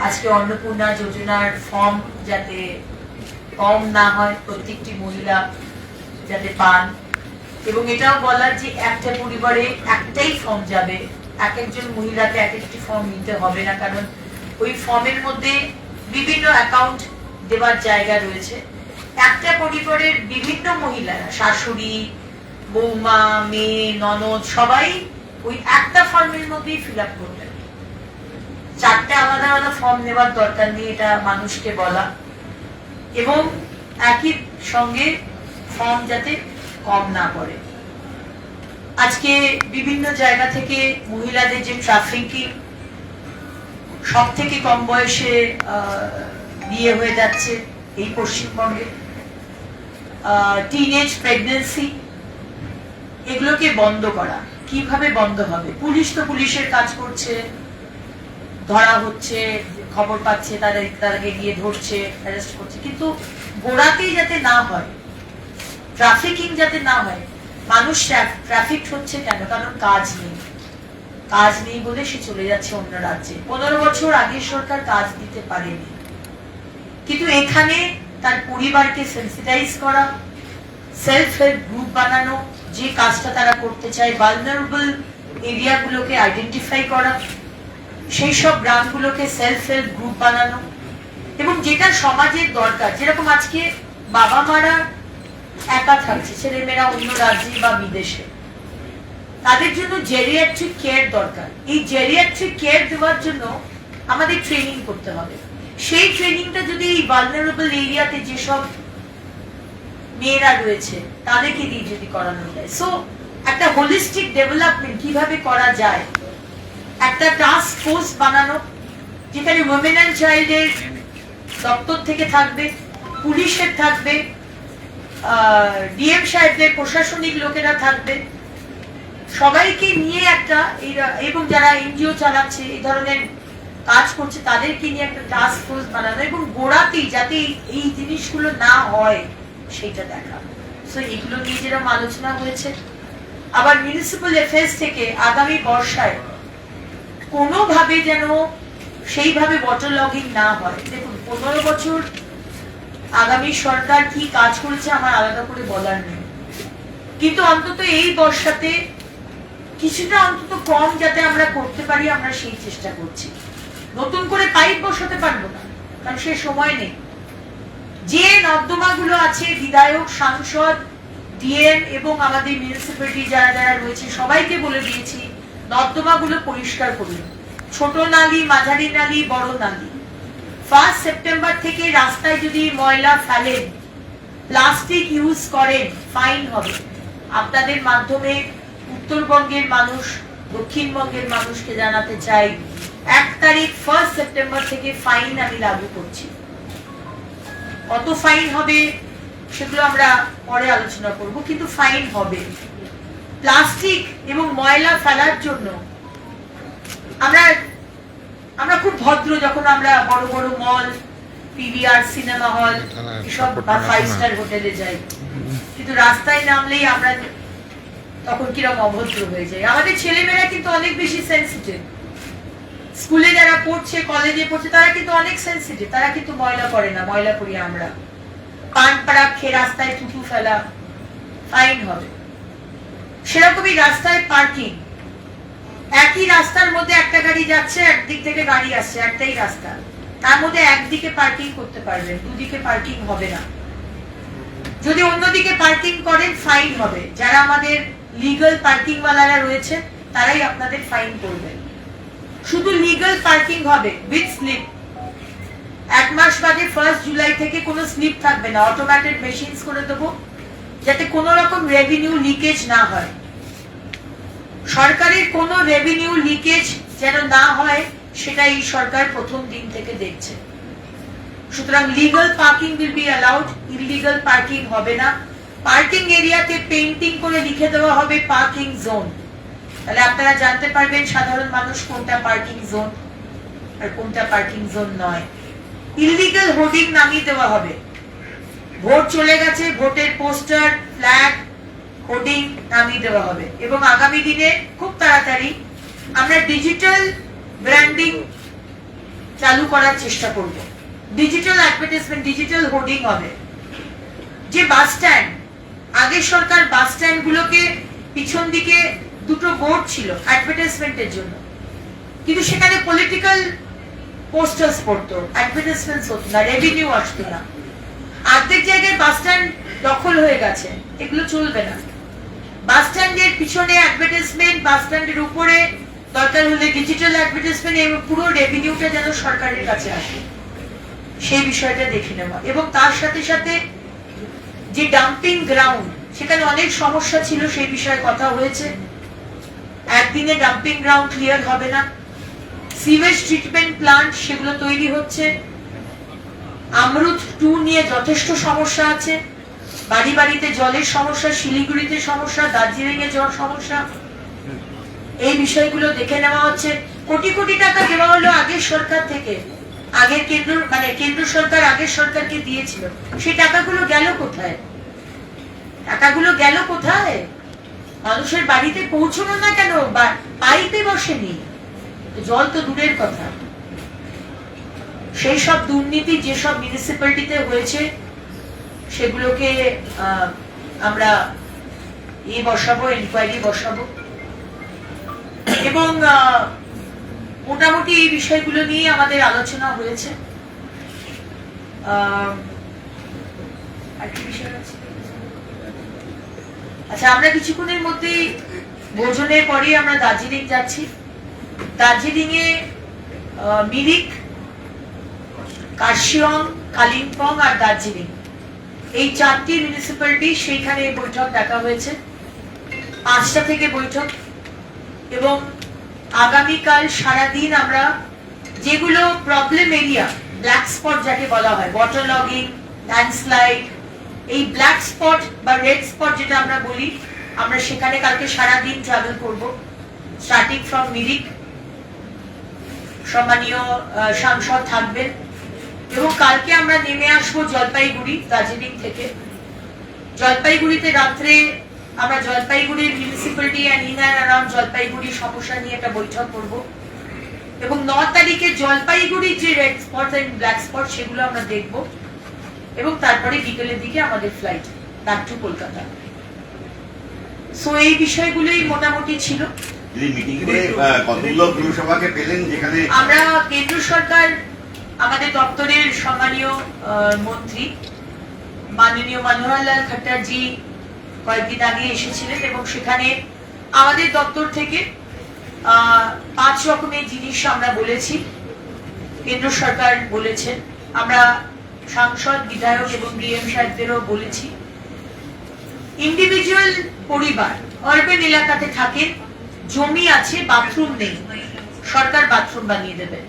আজকে অন্নপূর্ণা যোজনার ফর্ম যাতে কম না হয়, প্রত্যেকটি মহিলা যাতে পান, এবং এটাও বলার যে একটা পরিবারে একটাই ফর্ম যাবে, এক একজন মহিলাকে এক একটি ফর্ম নিতে হবে না, কারণ ওই ফর্মের মধ্যে বিভিন্ন অ্যাকাউন্ট দেওয়ার জায়গা রয়েছে। একটা পরিবারের বিভিন্ন মহিলারা, শাশুড়ি, বৌমা, মেয়ে, ননদ, সবাই ওই একটা ফর্মের মধ্যেই ফিল আপ করবেন। চারটে আলাদা আলাদা ফর্ম নেওয়ার দরকার নেই, এটা মানুষকে বলা। এবং একই সঙ্গে ফর্ম যাতে কম না পড়ে। আজকে বিভিন্ন জায়গা থেকে মহিলাদের যে ট্রাফিকিং, সব থেকে কম বয়সে বিয়ে হয়ে যাচ্ছে এই পশ্চিমবঙ্গে, টিনেজ প্রেগন্যান্সি, এগুলোকে বন্ধ করা। কিভাবে বন্ধ হবে? পুলিশ তো পুলিশের কাজ করছে, ধরা হচ্ছে, খবর পাচ্ছে, তাদেরকে গিয়ে ধরছে, অ্যারেস্ট করছে, কিন্তু গোড়াতেই যাতে না হয়, ট্রাফিকিং যাতে না হয়। মানুষ ট্রাফিক হচ্ছে কেন? কারণ কাজ নেই। কাজ নেই বলে সে চলে যাচ্ছে অন্য রাজ্যে। 15 বছর আগে সরকার কাজ দিতে পারেনি, কিন্তু এখানে তার পরিবারকে সেন্সিটাইজ করা, সেলফ হেল্প গ্রুপ বানানো, যে কাজটা তারা করতে চায়, ভালনারেবল এরিয়াগুলোকে আইডেন্টিফাই করা, সেই সব গ্রামগুলোকে সেলফ হেল্প গ্রুপ বানানো, এবং যেটা সমাজের দরকার। যেরকম আজকে বাবা মারা একা থাকছে, ছেলেমেয়েরা অন্য রাজ্যে বা বিদেশে, তাদের জন্য জেরিয়াট্রিক কেয়ার দরকার। এই জেরিয়াট্রিক কেয়ার দেওয়ার জন্য আমাদের ট্রেনিং করতে হবে। সেই ট্রেনিংটা যদি এই ভালনারেবল এরিয়াতে যেসব মেয়েরা রয়েছে তাদেরকে দিয়ে যদি করানো যায়, সো একটা হোলিস্টিক ডেভেলপমেন্ট কিভাবে করা যায়, একটা টাস্ক ফোর্স বানানো, যেখানে ওমেন অ্যান্ড চাইল্ডের দপ্তর থেকে থাকবে, পুলিশের থাকবে, ডিএম সাহেবদের, প্রশাসনিক লোকেরা থাকবে, সবাইকে নিয়ে একটা, এবং যারা এনজিও চালাচ্ছে, এই ধরনের কাজ করছে, তাদেরকে নিয়ে একটা টাস্ক ফোর্স বানানো, এবং গোড়াতেই যাতে এই জিনিসগুলো না হয় সেইটা দেখা। সো এগুলো নিয়ে যেরকম আলোচনা হয়েছে। আবার মিউনিসিপ্যাল অ্যাফেয়ার্স থেকে আগামী বর্ষায় কোনোভাবে যেন সেইভাবে ওয়াটার লগিং না হয়। দেখুন, 15 বছর আগামী সরকার কি কাজ করেছে আমার আলাদা করে বলার নেই, কিন্তু অন্তত এই বর্ষাতে কিছুটা অন্তত কম যাতে আমরা করতে পারি, আমরা সেই চেষ্টা করছি। নতুন করে পাইপ বসাতে পারবো না, কারণ সে সময় নেই। যে নর্দমাগুলো আছে, বিধায়ক, সাংসদ, ডিএম এবং আমাদের মিউনিসিপ্যালিটি যারা যারা রয়েছে সবাইকে বলে দিয়েছি, নর্দমাগুলো পরিষ্কার করুন। ছোট নালী, মাঝারি নালী, বড় নালী। 1 সেপ্টেম্বর থেকে রাস্তায় যদি ময়লা ফেলেন, প্লাস্টিক ইউজ করেন, ফাইন হবে। আপনাদের মাধ্যমে উত্তরবঙ্গের মানুষ, দক্ষিণবঙ্গের মানুষকে জানাতে চাই, 1 তারিখ 1 সেপ্টেম্বর থেকে ফাইন আমি লাগু করছি। কত ফাইন হবে সেগুলো আমরা পরে আলোচনা করব, কিন্তু ফাইন হবে। প্লাস্টিক এবং ময়লা ফেলার জন্য আমরা খুব ভদ্র, যখন আমরা বড় বড় মল, পিভিআর, সিনেমা হল, এসব বা 5 স্টার হোটেলে যাই, কিন্তু রাস্তায় নামলেই আমরা তখন কিরকম অভদ্র হয়ে যাই। আমাদের ছেলেমেয়েরা কিন্তু অনেক বেশি সেন্সিটিভ। স্কুলে যারা পড়ছে, কলেজে পড়ছে, তারা কিন্তু অনেক সেন্সিটিভ, তারা কিন্তু ময়লা করে না, ময়লা করি আমরা। পান পাড়া খেয়ে রাস্তায় থুতু ফেলা, ফাইন হবে। সেরকমই রাস্তায় পার্কিং, একই রাস্তার মধ্যে একটা গাড়ি যাচ্ছে, একদিক থেকে গাড়ি আসছে, একটাই রাস্তা, তার মধ্যে একদিকে পার্কিং করতে পারবেন, দুদিকে পার্কিং হবে না। যদি অন্যদিকে পার্কিং করেন, ফাইন হবে। যারা আমাদের লিগ্যাল পার্কিং ওয়ালারা রয়েছে তারাই আপনাদের ফাইন করবেন। শুধু লিগ্যাল পার্কিং হবে উইথ স্লিপ। 1 মাস বাদে 1 জুলাই থেকে কোনো স্লিপ থাকবে না, অটোমেটেড মেশিনস করে দেবো, যাতে কোনো রকম রেভিনিউ লিকেজ না হয়। সরকারের কোনো রেভিনিউ লিকেজ যেন না হয়, সেটা এই সরকার প্রথম দিন থেকে দেখছে। সুতরাং legal parking will be allowed, illegal parking হবে না। পার্কিং এরিয়াতে পেইন্টিং করে লিখে দেওয়া হবে পার্কিং জোন, তাহলে আপনারা জানতে পারবেন সাধারণ মানুষ কোনটা পার্কিং জোন আর কোনটা পার্কিং জোন নয়। ইললিগ্যাল হোর্ডিং নামিয়ে দেওয়া হবে। ভোট চলে গেছে, ভোটের পোস্টার, ফ্ল্যাগ, হোর্ডিং নামিয়ে দেওয়া হবে। এবং আগামী দিনে খুব তাড়াতাড়ি আমরা ডিজিটাল ব্র্যান্ডিং চালু করার চেষ্টা করব। ডিজিটাল অ্যাডভার্টাইজমেন্ট, ডিজিটাল হোর্ডিং হবে। যে বাস স্ট্যান্ড, আগের সরকার বাস স্ট্যান্ড গুলোকে পিছন দিকে দুটো বোর্ড ছিল অ্যাডভার্টাইজমেন্টের জন্য, কিন্তু সেখানে পলিটিক্যাল পোস্টার্স পড়তো, অ্যাডভার্টাইজমেন্ট হতো না, রেভিনিউ আসতো না। অর্ধেক জায়গায় বাস স্ট্যান্ড দখল হয়ে গেছে, এগুলো চলবে না। বাস স্ট্যান্ডের পিছনে অ্যাডভার্টাইজমেন্ট, বাস স্ট্যান্ডের উপরে দরকার হলে ডিজিটাল অ্যাডভার্টাইজমেন্ট, এবং পুরো রেভিনিউটা যেন সরকারের কাছে আসে, সেই বিষয়টা দেখে নেওয়া। এবং তার সাথে সাথে যে ডাম্পিং গ্রাউন্ড, সেখানে অনেক সমস্যা ছিল, সেই বিষয়ে কথা হয়েছে। একদিনে ডাম্পিং গ্রাউন্ড ক্লিয়ার হবে না। সিওয়েজ ট্রিটমেন্ট প্লান্ট সেগুলো তৈরি হচ্ছে। আমরুত 2 নিয়ে যথেষ্ট সমস্যা আছে। বাড়ি বাড়িতে জলের সমস্যা, শিলিগুড়িতে সমস্যা, দার্জিলিং এ জল সমস্যা। এই বিষয়গুলো দেখে নেওয়া হচ্ছে। কোটি কোটি টাকা দেওয়া হলো আগের সরকার থেকে, আগের কেন্দ্র সরকার আগের সরকারকে দিয়েছিল। সেই টাকাগুলো গেল কোথায়? টাকাগুলো গেল কোথায়? মানুষের বাড়িতে পৌঁছলো না কেন? পাইপে বসেনি, জল তো দূরের কথা। সেই সব দুর্নীতি যেসব মিউনিসিপ্যালিটিতে হয়েছে, সেগুলোকে আমরা বসাবো, ইনকোয়ারি বসাবো। এবং মোটামুটি এই বিষয়গুলো নিয়ে আমাদের আলোচনা হয়েছে। আচ্ছা, আমরা কিছুক্ষণের মধ্যেই ভোজনের পরে আমরা দার্জিলিং যাচ্ছি। দার্জিলিং এ মিরিক, কার্শিয়ং, কালিম্পং আর দার্জিলিং, এই 4টি মিউনিসিপ্যালিটি, সেইখানে বৈঠক ডাকা হয়েছে। 5টা থেকে বৈঠক। এবং আগামীকাল সারাদিন আমরা যেগুলো প্রবলেম এরিয়া, ব্ল্যাক স্পট যাকে বলা হয়, ওয়াটার লগিং, ল্যান্ডস্লাইড, এই ব্ল্যাক স্পট বা রেড স্পট যেটা আমরা বলি, আমরা সেখানে কালকে সারাদিন ট্রাভেল করব, স্টার্টিং ফ্রম মিরিক। সম্মানীয় সাংসদ থাকবেন। এবং কালকে আমরা নেমে আসবো জলপাইগুড়ি, দার্জিলিং থেকে। জলপাইগুড়িতে রাত্রে আমরা জলপাইগুড়ির municipality and in and around Jalpaiguri সমস্যা নিয়ে একটা বৈঠক করব। এবং 9 তারিখে জলপাইগুড়ির যে red spot and black spot, সেগুলো আমরা দেখব। এবং তারপরে বিকেলের দিকে আমাদের flight back to Kolkata. So এই বিষয়গুলোই মোটামুটি ছিল। আমরা কেন্দ্র সরকার, আমাদের দপ্তরের সম্মানীয় মন্ত্রী মাননীয় মনোহর লাল খট্টার জি কয়েকদিন আগে এসেছিলেন, এবং সেখানে আমাদের দপ্তর থেকে 5 রকমের জিনিস আমরা বলেছি, কেন্দ্র সরকার বলেছেন। আমরা সাংসদ, বিধায়ক এবং ডিএম সাহেবদেরও বলেছি। ইন্ডিভিজুয়াল পরিবার আরবান এলাকাতে থাকে, জমি আছে, বাথরুম নেই, সরকার বাথরুম বানিয়ে দেবে।